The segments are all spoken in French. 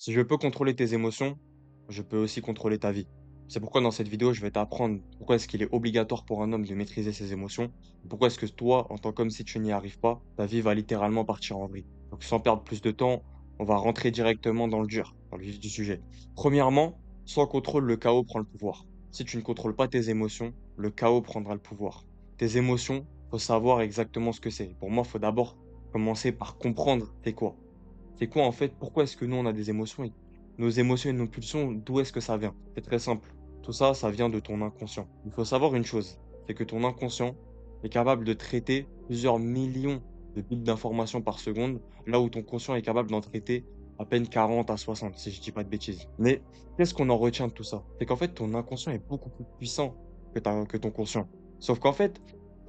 Si je peux contrôler tes émotions, je peux aussi contrôler ta vie. C'est pourquoi dans cette vidéo, je vais t'apprendre pourquoi est-ce qu'il est obligatoire pour un homme de maîtriser ses émotions. Pourquoi est-ce que toi, en tant qu'homme, si tu n'y arrives pas, ta vie va littéralement partir en vrille. Donc sans perdre plus de temps, on va rentrer directement dans le dur, dans le vif du sujet. Premièrement, sans contrôle, le chaos prend le pouvoir. Si tu ne contrôles pas tes émotions, le chaos prendra le pouvoir. Tes émotions, faut savoir exactement ce que c'est. Pour moi, il faut d'abord commencer par comprendre c'est quoi. C'est quoi en fait? Pourquoi est-ce que nous on a des émotions et nos émotions et nos pulsions, d'où est-ce que ça vient? C'est très simple. Tout ça, ça vient de ton inconscient. Il faut savoir une chose, c'est que ton inconscient est capable de traiter plusieurs millions de bits d'informations par seconde, là où ton conscient est capable d'en traiter à peine 40 à 60, si je dis pas de bêtises. Mais qu'est-ce qu'on en retient de tout ça? C'est qu'en fait, ton inconscient est beaucoup plus puissant que ton conscient. Sauf qu'en fait,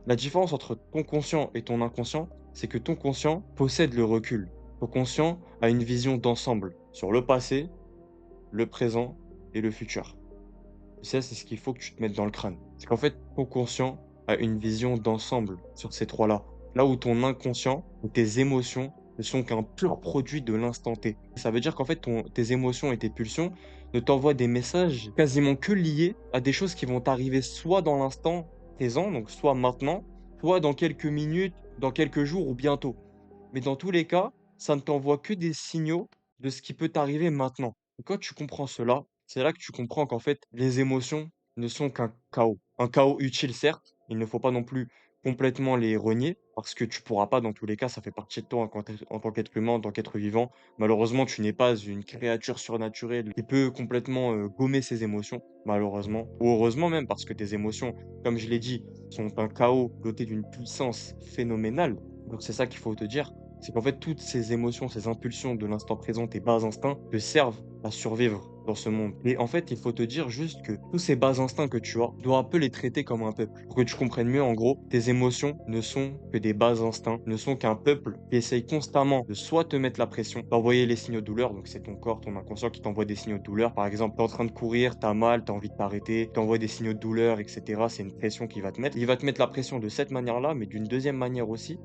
la différence entre ton conscient et ton inconscient, c'est que ton conscient possède le recul. Ton conscient a une vision d'ensemble sur le passé, le présent et le futur. Et ça, c'est ce qu'il faut que tu te mettes dans le crâne. C'est qu'en fait, ton conscient a une vision d'ensemble sur ces trois-là. Là où ton inconscient ou tes émotions ne sont qu'un pur produit de l'instant T. Ça veut dire qu'en fait, tes émotions et tes pulsions ne t'envoient des messages quasiment que liés à des choses qui vont t'arriver soit dans l'instant présent, donc soit maintenant, soit dans quelques minutes, dans quelques jours ou bientôt. Mais dans tous les cas, ça ne t'envoie que des signaux de ce qui peut t'arriver maintenant. Et quand tu comprends cela, c'est là que tu comprends qu'en fait, les émotions ne sont qu'un chaos. Un chaos utile, certes, il ne faut pas non plus complètement les renier, parce que tu pourras pas, dans tous les cas, ça fait partie de toi en tant qu'être humain, en tant qu'être vivant. Malheureusement, tu n'es pas une créature surnaturelle qui peut complètement gommer ses émotions, malheureusement. Ou heureusement même, parce que tes émotions, comme je l'ai dit, sont un chaos doté d'une puissance phénoménale. Donc c'est ça qu'il faut te dire, c'est qu'en fait, toutes ces émotions, ces impulsions de l'instant présent, tes bas instincts, te servent à survivre dans ce monde. Et en fait, il faut te dire juste que tous ces bas instincts que tu as, tu dois un peu les traiter comme un peuple. Pour que tu comprennes mieux, en gros, tes émotions ne sont que des bas instincts, ne sont qu'un peuple qui essaye constamment de soit te mettre la pression, d'envoyer les signaux de douleur, donc c'est ton corps, ton inconscient qui t'envoie des signaux de douleur. Par exemple, tu es en train de courir, tu as mal, tu as envie de t'arrêter, t'envoie des signaux de douleur, etc. C'est une pression qu'il va te mettre. Il va te mettre la pression de cette manière-là, mais d'une deuxième manière aussi,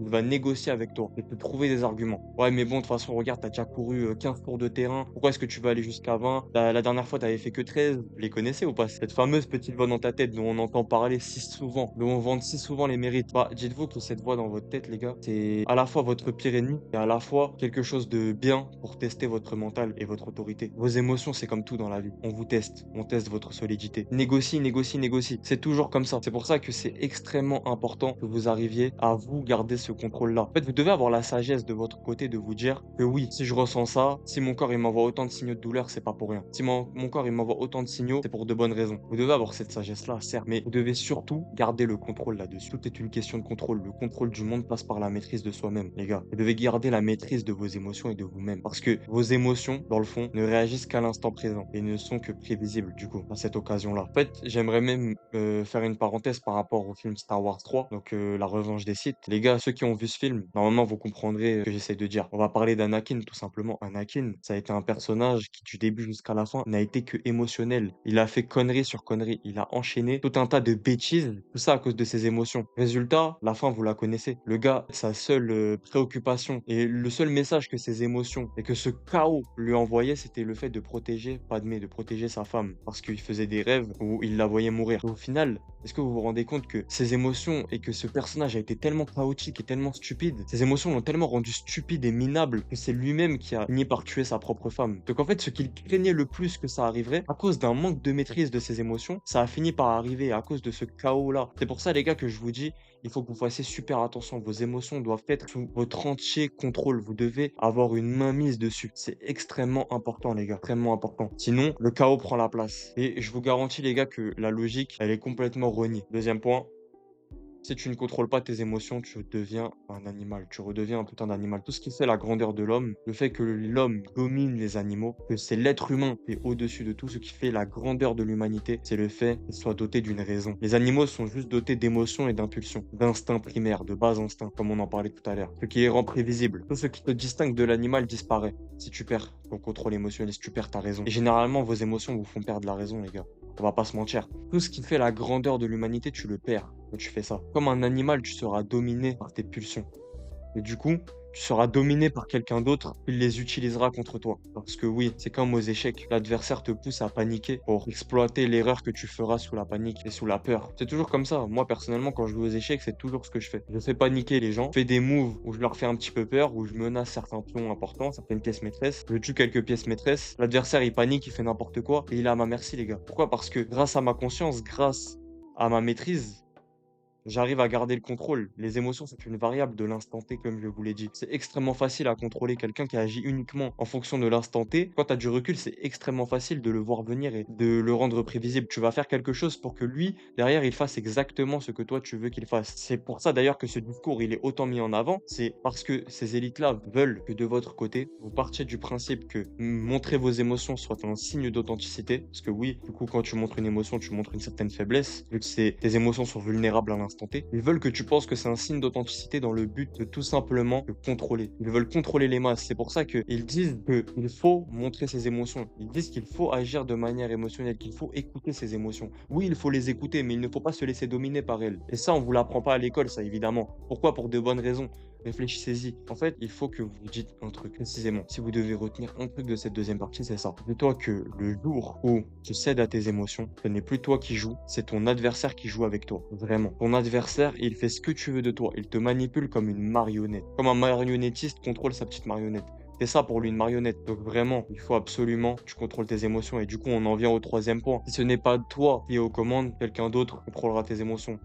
il va négocier avec toi et te trouver des arguments. Ouais, mais bon, de toute façon, regarde, tu as déjà couru 15 tours de terrain. Pourquoi est-ce que tu vas aller jusqu'à 20? La dernière fois, tu avais fait que 13. Vous les connaissez ou pas? Cette fameuse petite voix dans ta tête dont on entend parler si souvent, dont on vante si souvent les mérites. Bah, dites-vous que cette voix dans votre tête, les gars, c'est à la fois votre pire ennemi et à la fois quelque chose de bien pour tester votre mental et votre autorité. Vos émotions, c'est comme tout dans la vie. On teste votre solidité. Négocie, négocie, négocie. C'est toujours comme ça. C'est pour ça que c'est extrêmement important que vous arriviez à vous garder ce contrôle-là. En fait, vous devez avoir la sagesse de votre côté de vous dire que oui, si je ressens ça, si mon corps il m'envoie autant de signaux de douleur, c'est pas pour rien. Si mon corps il m'envoie autant de signaux, c'est pour de bonnes raisons. Vous devez avoir cette sagesse-là, certes, mais vous devez surtout garder le contrôle là-dessus. Tout est une question de contrôle. Le contrôle du monde passe par la maîtrise de soi-même, les gars. Vous devez garder la maîtrise de vos émotions et de vous-même. Parce que vos émotions, dans le fond, ne réagissent qu'à l'instant présent et ne sont que prévisibles, du coup, à cette occasion-là. En fait, j'aimerais même faire une parenthèse par rapport au film Star Wars 3, donc La Revanche des Sith. Les gars, ceux qui ont vu ce film, normalement, vous comprendrez ce que j'essaie de dire. On va parler d'Anakin, tout simplement. Anakin, ça a été un personnage qui, du début jusqu'à la fin, n'a été que émotionnel. Il a fait connerie sur connerie. Il a enchaîné tout un tas de bêtises, tout ça à cause de ses émotions. Résultat, la fin, vous la connaissez. Le gars, sa seule préoccupation et le seul message que ses émotions et que ce chaos lui envoyait, c'était le fait de protéger Padmé, de protéger sa femme. Parce qu'il faisait des rêves où il la voyait mourir. Au final, est-ce que vous vous rendez compte que ces émotions et que ce personnage a été tellement chaotique et tellement stupide, ces émotions l'ont tellement rendu stupide et minable que c'est lui-même qui a fini par tuer sa propre femme. Donc en fait, ce qu'il craignait le plus que ça arriverait, à cause d'un manque de maîtrise de ses émotions, ça a fini par arriver à cause de ce chaos-là. C'est pour ça, les gars, que je vous dis, il faut que vous fassiez super attention. Vos émotions doivent être sous votre entier contrôle. Vous devez avoir une mainmise dessus. C'est extrêmement important, les gars. Extrêmement important. Sinon, le chaos prend la place. Et je vous garantis, les gars, que la logique, elle est complètement reniée. Deuxième point, si tu ne contrôles pas tes émotions, tu deviens un animal. Tu redeviens un putain d'animal. Tout ce qui fait la grandeur de l'homme, le fait que l'homme domine les animaux, que c'est l'être humain qui est au-dessus de tout, ce qui fait la grandeur de l'humanité, c'est le fait qu'il soit doté d'une raison. Les animaux sont juste dotés d'émotions et d'impulsions, d'instincts primaires, de bas instincts, comme on en parlait tout à l'heure. Ce qui les rend prévisibles. Tout ce qui te distingue de l'animal disparaît si tu perds ton contrôle émotionnel, si tu perds ta raison. Et généralement, vos émotions vous font perdre la raison, les gars. On va pas se mentir. Tout ce qui fait la grandeur de l'humanité, tu le perds quand tu fais ça. Comme un animal, tu seras dominé par tes pulsions. Et du coup, tu seras dominé par quelqu'un d'autre, il les utilisera contre toi. Parce que oui, c'est comme aux échecs, l'adversaire te pousse à paniquer pour exploiter l'erreur que tu feras sous la panique et sous la peur. C'est toujours comme ça. Moi, personnellement, quand je joue aux échecs, c'est toujours ce que je fais. Je fais paniquer les gens, je fais des moves où je leur fais un petit peu peur, où je menace certains pions importants, certaines pièces maîtresses, je tue quelques pièces maîtresses, l'adversaire il panique, il fait n'importe quoi, et il est à ma merci les gars. Pourquoi? Parce que grâce à ma conscience, grâce à ma maîtrise, j'arrive à garder le contrôle. Les émotions, c'est une variable de l'instant T, comme je vous l'ai dit. C'est extrêmement facile à contrôler quelqu'un qui agit uniquement en fonction de l'instant T. Quand tu as du recul, c'est extrêmement facile de le voir venir et de le rendre prévisible. Tu vas faire quelque chose pour que lui, derrière, il fasse exactement ce que toi, tu veux qu'il fasse. C'est pour ça d'ailleurs que ce discours, il est autant mis en avant. C'est parce que ces élites-là veulent que de votre côté, vous partiez du principe que montrer vos émotions soit un signe d'authenticité. Parce que oui, du coup, quand tu montres une émotion, tu montres une certaine faiblesse. Vu que tes émotions sont vulnérables à l'instant T. Ils veulent que tu penses que c'est un signe d'authenticité dans le but de tout simplement te contrôler. Ils veulent contrôler les masses. C'est pour ça qu'ils disent qu'il faut montrer ses émotions. Ils disent qu'il faut agir de manière émotionnelle, qu'il faut écouter ses émotions. Oui, il faut les écouter, mais il ne faut pas se laisser dominer par elles. Et ça, on vous l'apprend pas à l'école, ça, évidemment. Pourquoi? Pour de bonnes raisons. Réfléchissez-y. En fait, il faut que vous dites un truc précisément. Si vous devez retenir un truc de cette deuxième partie, c'est ça. Dis-toi que le jour où tu cèdes à tes émotions, ce n'est plus toi qui joues, c'est ton adversaire qui joue avec toi. Vraiment. Ton adversaire, il fait ce que tu veux de toi. Il te manipule comme une marionnette. Comme un marionnettiste contrôle sa petite marionnette. C'est ça pour lui une marionnette. Donc vraiment, il faut absolument que tu contrôles tes émotions. Et du coup, on en vient au troisième point. Si ce n'est pas toi qui es aux commandes, quelqu'un d'autre contrôlera tes émotions.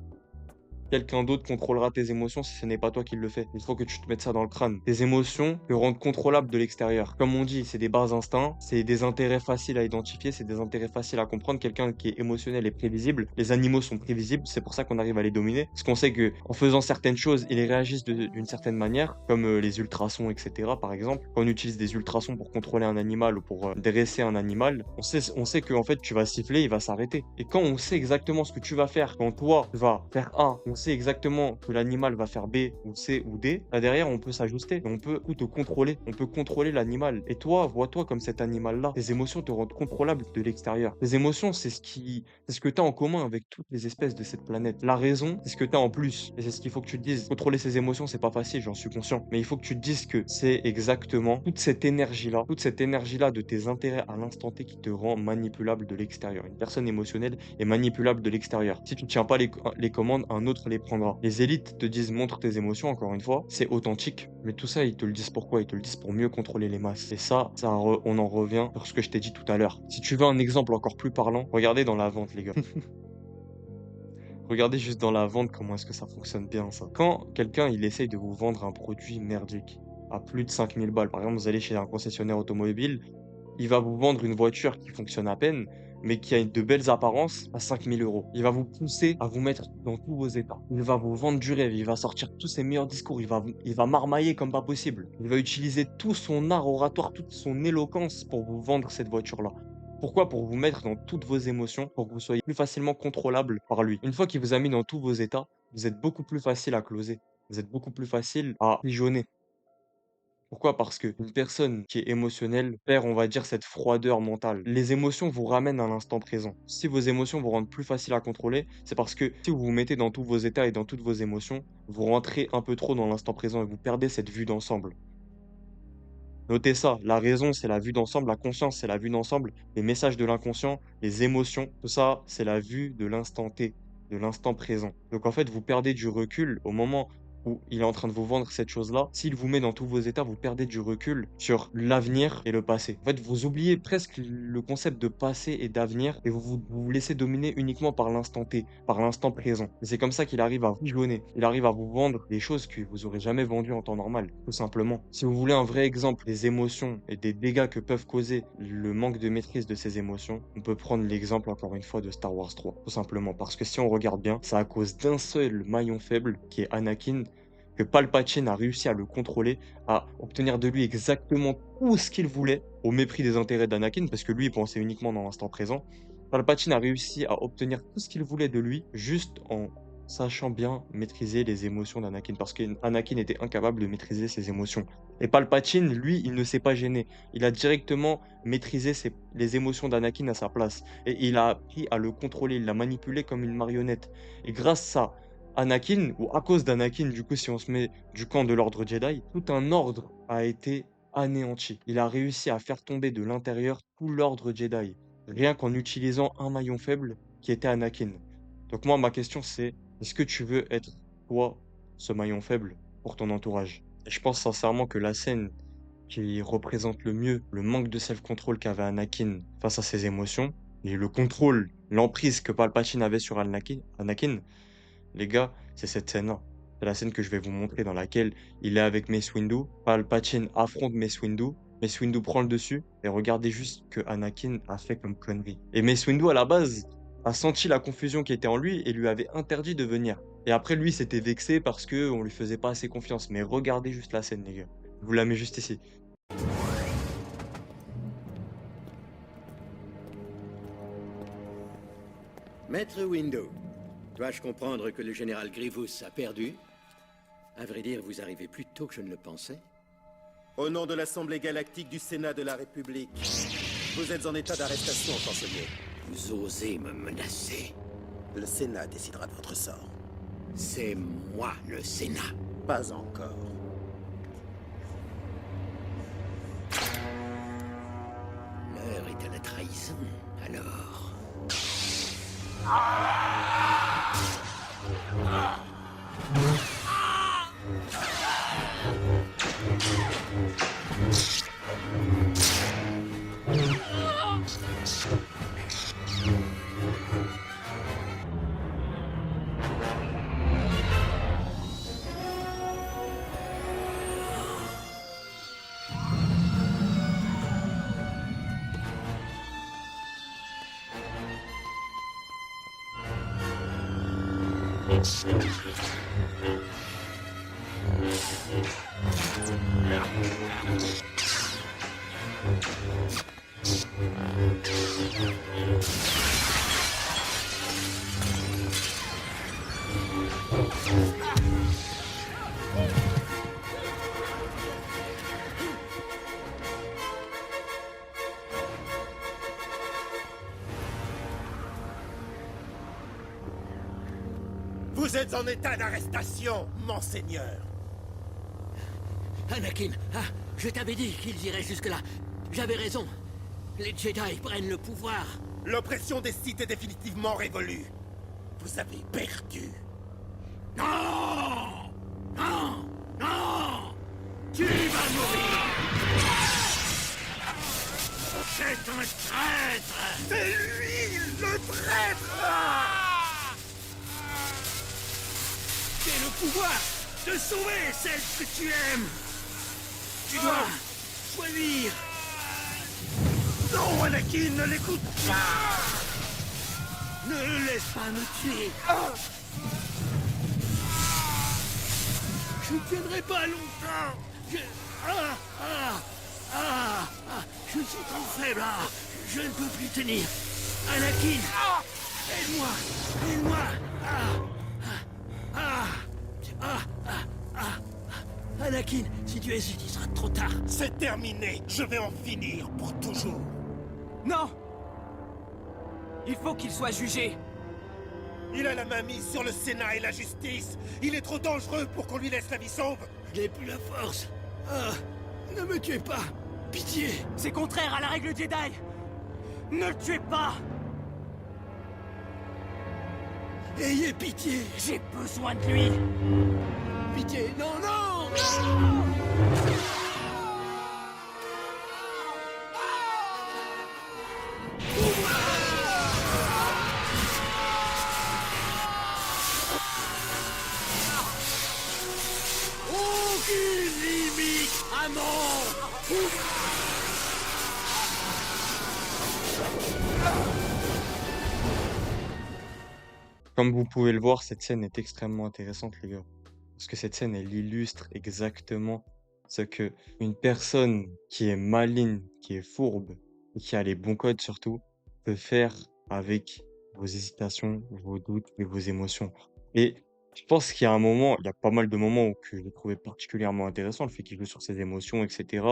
Quelqu'un d'autre contrôlera tes émotions si ce n'est pas toi qui le fais. Il faut que tu te mettes ça dans le crâne. Tes émotions te rendent contrôlable de l'extérieur. Comme on dit, c'est des bas instincts, c'est des intérêts faciles à identifier, c'est des intérêts faciles à comprendre. Quelqu'un qui est émotionnel et prévisible, les animaux sont prévisibles, c'est pour ça qu'on arrive à les dominer. Parce qu'on sait que en faisant certaines choses, ils réagissent d'une certaine manière, comme les ultrasons, etc. par exemple. Quand on utilise des ultrasons pour contrôler un animal ou pour dresser un animal, on sait que en fait, tu vas siffler, il va s'arrêter. Et quand on sait exactement ce que tu vas faire, quand toi, tu vas faire A, on sait exactement que l'animal va faire B ou C ou D, là derrière, on peut s'ajuster. On peut tout te contrôler. On peut contrôler l'animal. Et toi, vois-toi comme cet animal-là. Tes émotions te rendent contrôlable de l'extérieur. Tes émotions, c'est ce que tu as en commun avec toutes les espèces de cette planète. La raison, c'est ce que tu as en plus. Et c'est ce qu'il faut que tu te dises. Contrôler ses émotions, c'est pas facile, j'en suis conscient. Mais il faut que tu te dises que c'est exactement toute cette énergie-là de tes intérêts à l'instant T qui te rend manipulable de l'extérieur. Une personne émotionnelle est manipulable de l'extérieur. Si tu ne tiens pas les commandes, un autre les prendra. Les élites te disent montre tes émotions, encore une fois, c'est authentique, mais tout ça, ils te le disent pourquoi? Ils te le disent pour mieux contrôler les masses. Et ça, on en revient sur ce que je t'ai dit tout à l'heure. Si tu veux un exemple encore plus parlant, regardez dans la vente, les gars. Regardez juste dans la vente comment est-ce que ça fonctionne bien, ça. Quand quelqu'un, il essaye de vous vendre un produit merdique à plus de 5000 balles, par exemple, vous allez chez un concessionnaire automobile, il va vous vendre une voiture qui fonctionne à peine, mais qui a de belles apparences à 5 000 euros. Il va vous pousser à vous mettre dans tous vos états. Il va vous vendre du rêve. Il va sortir tous ses meilleurs discours. Il va marmailler comme pas possible. Il va utiliser tout son art oratoire, toute son éloquence pour vous vendre cette voiture-là. Pourquoi? Pour vous mettre dans toutes vos émotions, pour que vous soyez plus facilement contrôlable par lui. Une fois qu'il vous a mis dans tous vos états, vous êtes beaucoup plus facile à closer. Vous êtes beaucoup plus facile à pigeonner. Pourquoi? Parce qu'une personne qui est émotionnelle perd, on va dire, cette froideur mentale. Les émotions vous ramènent à l'instant présent. Si vos émotions vous rendent plus facile à contrôler, c'est parce que si vous vous mettez dans tous vos états et dans toutes vos émotions, vous rentrez un peu trop dans l'instant présent et vous perdez cette vue d'ensemble. Notez ça, la raison, c'est la vue d'ensemble, la conscience, c'est la vue d'ensemble, les messages de l'inconscient, les émotions, tout ça, c'est la vue de l'instant T, de l'instant présent. Donc en fait, vous perdez du recul au moment où il est en train de vous vendre cette chose-là. S'il vous met dans tous vos états, vous perdez du recul sur l'avenir et le passé. En fait, vous oubliez presque le concept de passé et d'avenir et vous laissez dominer uniquement par l'instant T, par l'instant présent. Et c'est comme ça qu'il arrive à vous jouer. Il arrive à vous vendre des choses que vous aurez jamais vendues en temps normal, tout simplement. Si vous voulez un vrai exemple des émotions et des dégâts que peuvent causer le manque de maîtrise de ces émotions, on peut prendre l'exemple encore une fois de Star Wars 3, tout simplement. Parce que si on regarde bien, c'est à cause d'un seul maillon faible, qui est Anakin, que Palpatine a réussi à le contrôler, à obtenir de lui exactement tout ce qu'il voulait, au mépris des intérêts d'Anakin, parce que lui, il pensait uniquement dans l'instant présent. Palpatine a réussi à obtenir tout ce qu'il voulait de lui, juste en sachant bien maîtriser les émotions d'Anakin, parce qu'Anakin était incapable de maîtriser ses émotions. Et Palpatine, lui, il ne s'est pas gêné. Il a directement maîtrisé les émotions d'Anakin à sa place. Et il a appris à le contrôler, il l'a manipulé comme une marionnette. Et grâce Anakin, ou à cause d'Anakin, du coup, si on se met du camp de l'ordre Jedi, tout un ordre a été anéanti. Il a réussi à faire tomber de l'intérieur tout l'ordre Jedi, rien qu'en utilisant un maillon faible qui était Anakin. Donc moi, ma question c'est, est-ce que tu veux être, toi, ce maillon faible pour ton entourage? Et je pense sincèrement que la scène qui représente le mieux le manque de self-control qu'avait Anakin face à ses émotions, et le contrôle, l'emprise que Palpatine avait sur Anakin, les gars, c'est cette scène-là. C'est la scène que je vais vous montrer dans laquelle il est avec Mace Windu. Palpatine affronte Mace Windu. Mace Windu prend le dessus. Et regardez juste ce que Anakin a fait comme connerie. Et Mace Windu, à la base, a senti la confusion qui était en lui et lui avait interdit de venir. Et après, lui, s'était vexé parce que on lui faisait pas assez confiance. Mais regardez juste la scène, les gars. Je vous la mets juste ici. Maître Windu, dois-je comprendre que le général Grievous a perdu? À vrai dire, vous arrivez plus tôt que je ne le pensais. Au nom de l'Assemblée galactique du Sénat de la République, vous êtes en état d'arrestation, chancelier. Vous osez me menacer. Le Sénat décidera de votre sort. C'est moi le Sénat. Pas encore. L'heure est à la trahison, alors. Vous êtes en état d'arrestation, monseigneur. Anakin, je t'avais dit qu'ils iraient jusque-là. J'avais raison. Les Jedi prennent le pouvoir. L'oppression des Sith est définitivement révolue. Vous avez perdu. Non! Non! Non! Tu vas mourir! C'est un traître! C'est lui, le traître! J'ai le pouvoir de sauver celle que tu aimes! Tu dois choisir! Non, Anakin, ne l'écoute pas! Ne le laisse pas me tuer! Je ne tiendrai pas longtemps! Je suis trop faible! Je ne peux plus tenir! Anakin! Aide-moi! Aide-moi! Anakin, si tu hésites, il sera trop tard. C'est terminé. Je vais en finir pour toujours. Non! Il faut qu'il soit jugé. Il a la main mise sur le Sénat et la justice. Il est trop dangereux pour qu'on lui laisse la vie sauve. Je n'ai plus la force. Ne me tuez pas. Pitié. C'est contraire à la règle Jedi. Ne le tuez pas. Ayez pitié. J'ai besoin de lui. Pitié. Non, non. Aucune limite à mon... Comme vous pouvez le voir, cette scène est extrêmement intéressante, les gars. Parce que cette scène, elle illustre exactement ce que une personne qui est maligne, qui est fourbe, et qui a les bons codes surtout, peut faire avec vos hésitations, vos doutes et vos émotions. Et je pense qu'il y a un moment, il y a pas mal de moments où que j'ai trouvé particulièrement intéressant, le fait qu'il joue sur ses émotions, etc.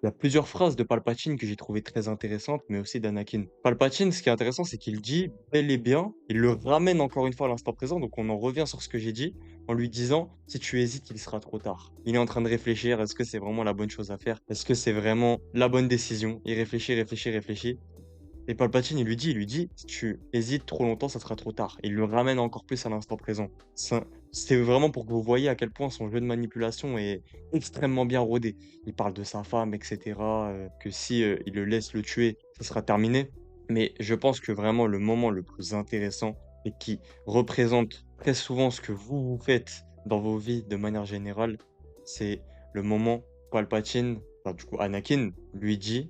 Il y a plusieurs phrases de Palpatine que j'ai trouvées très intéressantes, mais aussi d'Anakin. Palpatine, ce qui est intéressant, c'est qu'il dit bel et bien, il le ramène encore une fois à l'instant présent, donc on en revient sur ce que j'ai dit, en lui disant, si tu hésites, il sera trop tard. Il est en train de réfléchir, est-ce que c'est vraiment la bonne chose à faire? Est-ce que c'est vraiment la bonne décision? Il réfléchit, réfléchit, réfléchit. Et Palpatine, il lui dit, si tu hésites trop longtemps, ça sera trop tard. Il le ramène encore plus à l'instant présent. C'est vraiment pour que vous voyez à quel point son jeu de manipulation est extrêmement bien rodé. Il parle de sa femme, etc., que si il le laisse le tuer, ça sera terminé. Mais je pense que vraiment le moment le plus intéressant et qui représente très souvent ce que vous faites dans vos vies de manière générale, c'est le moment où Palpatine, enfin, du coup Anakin, lui dit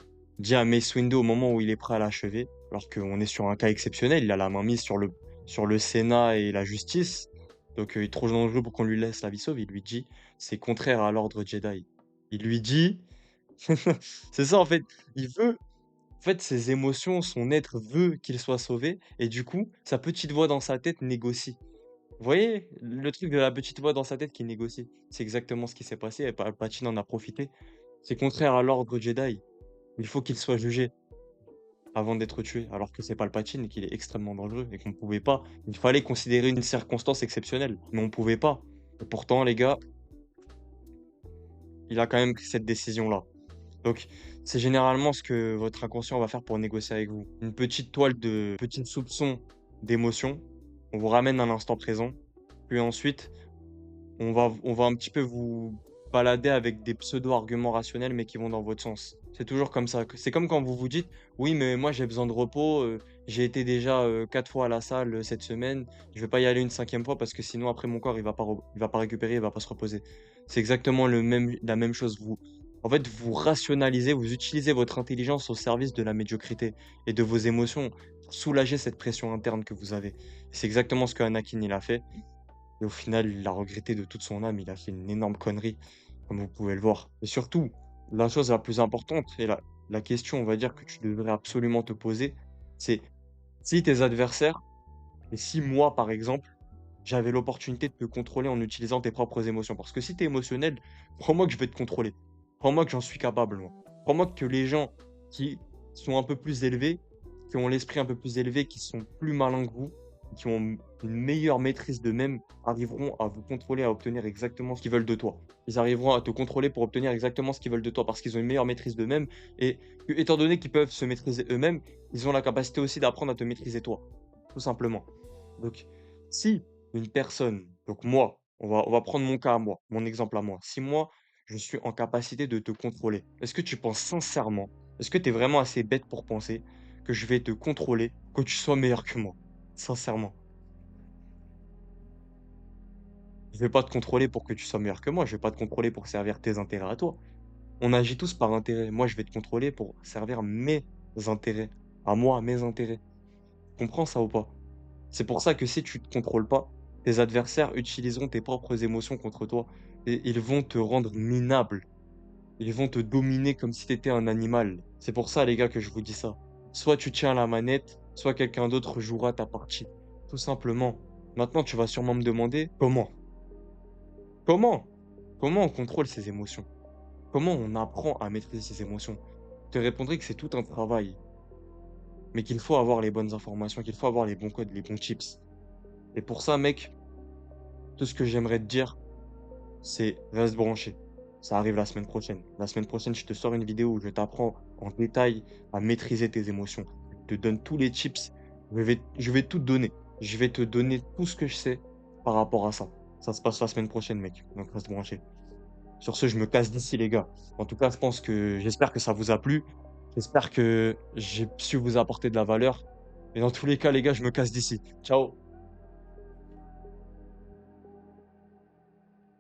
à Mace Windu au moment où il est prêt à l'achever, alors qu'on est sur un cas exceptionnel, il a la main mise sur le Sénat et la justice, donc il est trop dangereux pour qu'on lui laisse la vie sauve. Il lui dit, c'est contraire à l'ordre Jedi. Il lui dit, c'est ça en fait, il veut, en fait, ses émotions, son être veut qu'il soit sauvé, et du coup, sa petite voix dans sa tête négocie. Vous voyez le truc de la petite voix dans sa tête qui négocie? C'est exactement ce qui s'est passé et Palpatine en a profité. C'est contraire à l'ordre Jedi. Il faut qu'il soit jugé avant d'être tué, alors que c'est Palpatine et qu'il est extrêmement dangereux et qu'on pouvait pas. Il fallait considérer une circonstance exceptionnelle, mais on pouvait pas. Et pourtant, les gars, il a quand même pris cette décision-là. Donc, c'est généralement ce que votre inconscient va faire pour négocier avec vous. Une petite toile de petits soupçons d'émotion, on vous ramène à l'instant présent, puis ensuite, on va un petit peu vous balader avec des pseudo-arguments rationnels, mais qui vont dans votre sens. C'est toujours comme ça. C'est comme quand vous vous dites: «Oui, mais moi j'ai besoin de repos, j'ai été déjà, 4 fois à la salle, cette semaine, je vais pas y aller une cinquième fois parce que sinon après mon corps il va pas récupérer, il va pas se reposer». C'est exactement la même chose. En fait, vous rationalisez, vous utilisez votre intelligence au service de la médiocrité et de vos émotions pour soulager cette pression interne que vous avez. C'est exactement ce que Anakin il a fait. Et au final, il l'a regretté de toute son âme, il a fait une énorme connerie, comme vous pouvez le voir. Et surtout, la chose la plus importante et la question, on va dire, que tu devrais absolument te poser, c'est si tes adversaires et si moi, par exemple, j'avais l'opportunité de te contrôler en utilisant tes propres émotions. Parce que si tu es émotionnel, crois-moi que je vais te contrôler. Crois-moi que j'en suis capable, moi. Crois-moi que les gens qui sont un peu plus élevés, qui ont l'esprit un peu plus élevé, qui sont plus malins que vous, qui ont une meilleure maîtrise d'eux-mêmes, arriveront à vous contrôler, à obtenir exactement ce qu'ils veulent de toi. Ils arriveront à te contrôler pour obtenir exactement ce qu'ils veulent de toi parce qu'ils ont une meilleure maîtrise d'eux-mêmes et étant donné qu'ils peuvent se maîtriser eux-mêmes, ils ont la capacité aussi d'apprendre à te maîtriser toi, tout simplement. Donc, si une personne, donc moi, on va prendre mon cas à moi, mon exemple à moi. Si moi, je suis en capacité de te contrôler, est-ce que tu penses sincèrement, est-ce que tu es vraiment assez bête pour penser que je vais te contrôler, que tu sois meilleur que moi? Sincèrement. Je vais pas te contrôler pour que tu sois meilleur que moi, je vais pas te contrôler pour servir tes intérêts à toi. On agit tous par intérêt. Moi, je vais te contrôler pour servir mes intérêts, à moi, mes intérêts. Tu comprends ça ou pas? C'est pour ça que si tu te contrôles pas, tes adversaires utiliseront tes propres émotions contre toi et ils vont te rendre minable. Ils vont te dominer comme si tu étais un animal. C'est pour ça, les gars, que je vous dis ça. Soit tu tiens la manette, soit quelqu'un d'autre jouera ta partie. Tout simplement. Maintenant, tu vas sûrement me demander comment? Comment? Comment on contrôle ses émotions? Comment on apprend à maîtriser ses émotions? Je te répondrai que c'est tout un travail, mais qu'il faut avoir les bonnes informations, qu'il faut avoir les bons codes, les bons tips. Et pour ça, mec, tout ce que j'aimerais te dire, c'est reste branché. Ça arrive la semaine prochaine. La semaine prochaine, je te sors une vidéo où je t'apprends en détail à maîtriser tes émotions. Je te donne tous les tips. Je vais tout te donner. Je vais te donner tout ce que je sais par rapport à ça. Ça se passe la semaine prochaine, mec. Donc reste branché. Sur ce, je me casse d'ici, les gars. En tout cas, j'espère que ça vous a plu. J'espère que j'ai su vous apporter de la valeur. Et dans tous les cas, les gars, je me casse d'ici. Ciao.